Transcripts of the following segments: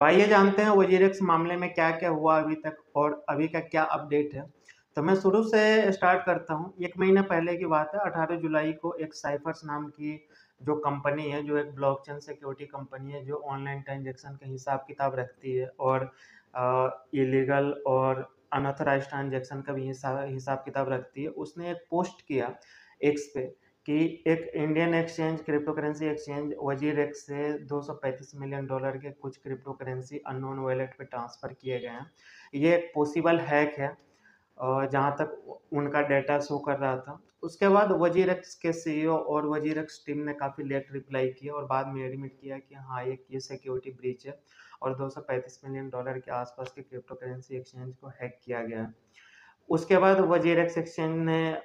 आइए जानते हैं वजीरेक्स मामले में क्या-क्या हुआ अभी तक और अभी का क्या अपडेट है। तो मैं शुरू से स्टार्ट करता हूँ। 1 महीना पहले की बात है, 18 जुलाई को एक साइफर्स नाम की जो कंपनी है, जो एक ब्लॉकचेन सिक्योरिटी कंपनी है, जो ऑनलाइन ट्रांज़ैक्शन का हिसाब-किताब रखती है और इलीगल और अनऑथराइज़्ड ट्रांज़ैक्शन का भी हिसाब-किताब रखती है। उसने एक पोस्ट किया एक्स पे कि एक Indian exchange crypto currency exchange WazirX से $235 मिलियन के कुछ क्रिप्टो करेंसी अननोन वॉलेट पे ट्रांसफ़र किए गए हैं। ये एक पॉसिबल हैक है जहाँ तक उनका डेटा शो कर रहा था। उसके बाद वजीरेक्स के सीईओ और वजीरेक्स टीम ने काफ़ी लेट रिप्लाई किया और बाद में एडमिट किया कि हाँ, ये सिक्योरिटी ब्रीच है और $235 मिलियन के आसपास के क्रिप्टो करेंसी एक्सचेंज को हैक किया गया है। उसके बाद वजीरेक्स एक्सचेंज ने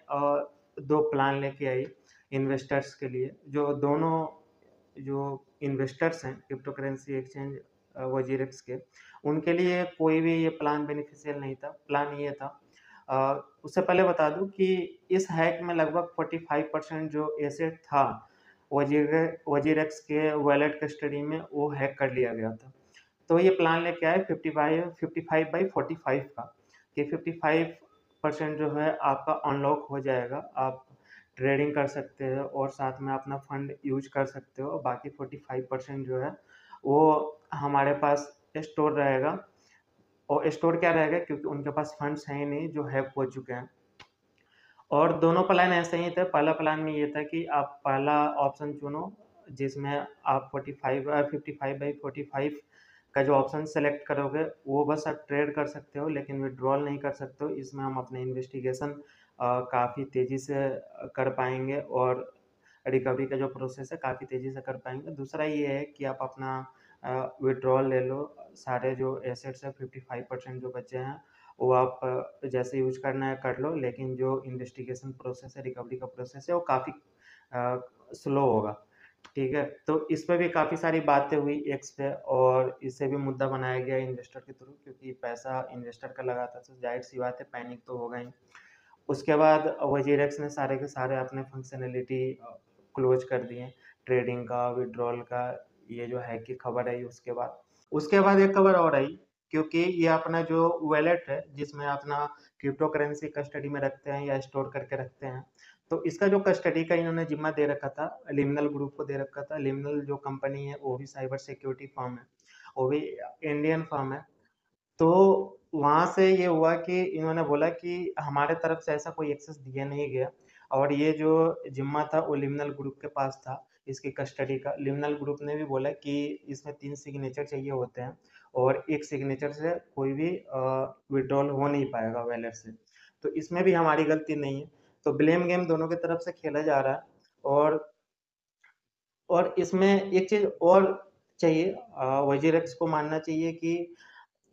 2 प्लान लेके आई इन्वेस्टर्स के लिए, जो दोनों जो इन्वेस्टर्स हैं क्रिप्टो करेंसी एक्सचेंज वजीरेक्स के, उनके लिए कोई भी ये प्लान बेनिफिशियल नहीं था। प्लान ये था उससे पहले बता दूँ कि इस हैक में लगभग 45% जो एसेट था वजीरेक्स के वॉलेट कस्टडी में, वो हैक कर लिया गया था। तो ये प्लान लेके आए 55/45 का कि 55% जो है आपका अनलॉक हो जाएगा। आप ट्रेडिंग कर सकते हो और साथ में अपना फंड यूज़ कर सकते हो। बाकी 45% जो है वो हमारे पास स्टोर रहेगा और स्टोर क्या रहेगा क्योंकि उनके पास फंड्स हैं ही नहीं जो हैक हो चुके हैं। और दोनों प्लान ऐसे ही थे। पहला प्लान में ये था कि आप पहला ऑप्शन चुनो जिसमें आप 55/45 का जो ऑप्शन सेलेक्ट करोगे वो बस आप ट्रेड कर सकते हो लेकिन विथड्रॉल नहीं कर सकते हो। इसमें हम अपने इन्वेस्टिगेशन काफ़ी तेज़ी से कर पाएँगे और रिकवरी का जो प्रोसेस है काफ़ी तेज़ी से कर पाएँगे। दूसरा ये है कि आप अपना विथड्रॉल ले लो। सारे जो एसेट्स हैं 55% जो बचे हैं वो आप जैसे यूज़ करना है कर लो, लेकिन जो इन्वेस्टिगेशन प्रोसेस है, रिकवरी का प्रोसेस है, वो काफ़ी स्लो होगा, ठीक है? तो इस पे भी काफ़ी सारी बातें हुई एक्स पे और इसे भी मुद्दा बनाया गया इन्वेस्टर के थ्रू क्योंकि पैसा इन्वेस्टर का लगा था, तो ज़ाहिर-सी बात है पैनिक तो होगा ही। उसके बाद वजीरेक्स ने सारे के सारे अपने फंक्शनैलिटी क्लोज़ कर दिए, ट्रेडिंग का, विथड्रॉल का, ये जो हैक की खबर आई उसके बाद। उसके बाद एक खबर और आई क्योंकि ये अपना जो वॉलेट है, जिसमें अपना क्रिप्टो करेंसी कस्टडी में रखते हैं या स्टोर करके रखते हैं, तो इसका जो कस्टडी का इन्होंने ज़िम्मा दे रखा था, लिमिनल ग्रुप को दे रखा था। लिमिनल जो कंपनी है, वो भी साइबर सिक्योरिटी फर्म है, वो भी इंडियन फर्म है। तो वहाँ से ये हुआ कि इन्होंने बोला कि हमारे तरफ से ऐसा कोई एक्सेस दिया नहीं गया और ये जो ज़िम्मा था वो लिमिनल ग्रुप के पास था, इसकी कस्टडी का। लिमिनल ग्रुप ने भी बोला कि इसमें 3 सिग्नेचर चाहिए होते हैं और एक सिग्नेचर से कोई भी विथड्रॉल हो नहीं पाएगा वॉलेट से। तो इसमें भी हमारी गलती नहीं है। तो ब्लेम गेम दोनों की तरफ से खेला जा रहा है और इसमें एक चीज़ और चाहिए वजीरेक्स को मानना चाहिए कि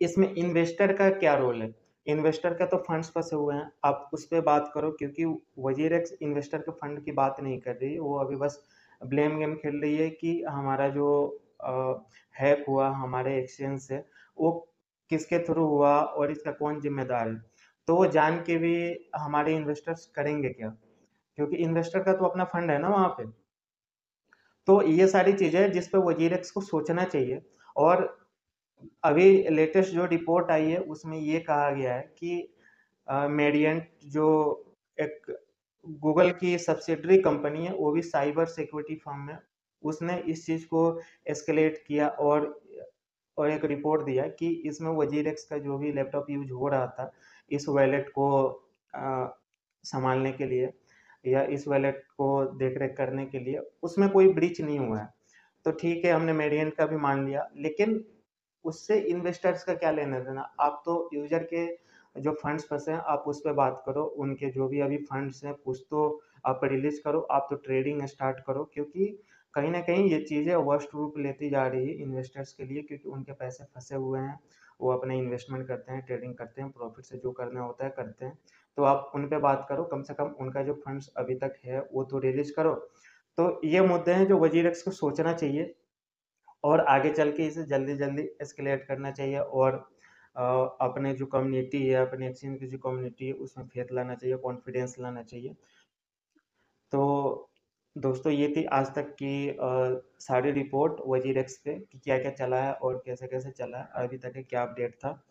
इसमें इन्वेस्टर का क्या रोल है? इन्वेस्टर का तो फंड्स फँसे हुए हैं, आप उस पे बात करो क्योंकि वजीरेक्स इन्वेस्टर के फंड की बात नहीं कर रही है, वो अभी बस ब्लेम गेम खेल रही है कि हमारा जो हैक हुआ हमारे एक्सचेंज से, वो किसके थ्रू हुआ और इसका कौन ज़िम्मेदार है? तो वो जान के भी हमारे इन्वेस्टर्स करेंगे क्या? क्योंकि इन्वेस्टर का तो अपना फंड है ना वहाँ पे। तो ये सारी चीज़ें हैं जिस पे वजीरेक्स को सोचना चाहिए और अभी लेटेस्ट जो रिपोर्ट आई है उसमें ये कहा गया है कि मेडिएंट जो एक गूगल की सब्सिडरी कंपनी है वो भी साइबर सिक्योरिटी फर्म है, उसने इस चीज़ को एस्केलेट किया और एक रिपोर्ट दिया कि इसमें वजीरेक्स का जो भी लैपटॉप यूज़ हो रहा था, इस वॉलेट को सँभालने के लिए या इस वॉलेट को देख-रेख करने के लिए, उसमें कोई ब्रीच नहीं हुआ है। तो ठीक है, हमने मेडिएंट का भी मान लिया, लेकिन उससे इन्वेस्टर्स का क्या लेना-देना? आप तो यूज़र के जो फंड्स फँसे हैं, आप उस पे बात करो, उनके जो भी अभी फंड्स हैं, कुछ तो आप रिलीज़ करो, आप तो ट्रेडिंग स्टार्ट करो क्योंकि कहीं न कहीं ये चीज़ें वर्स्ट रूप लेती जा रही है इन्वेस्टर्स के लिए क्योंकि उनके पैसे फँसे हुए हैं। वो अपने इन्वेस्टमेंट करते हैं, ट्रेडिंग करते हैं, प्रॉफ़िट से जो करना होता है करते हैं। तो आप उन पे बात करो, कम से कम उनका जो फंड्स अभी तक है, वो तो रिलीज़ करो। तो ये मुद्दे हैं जो वजीरेक्स को सोचना चाहिए और आगे चल के इसे जल्दी-जल्दी एस्केलेट करना चाहिए और अ, अपने जो कम्युनिटी है, अपने एक्सचेंज की जो कम्युनिटी है, उसमें फेथ लाना चाहिए, कॉन्फिडेंस लाना चाहिए। तो दोस्तों ये थी आज तक की सारी रिपोर्ट वजीर एक्स पे कि क्या-क्या चला है और कैसे-कैसे चला है, अभी तक का क्या अपडेट था।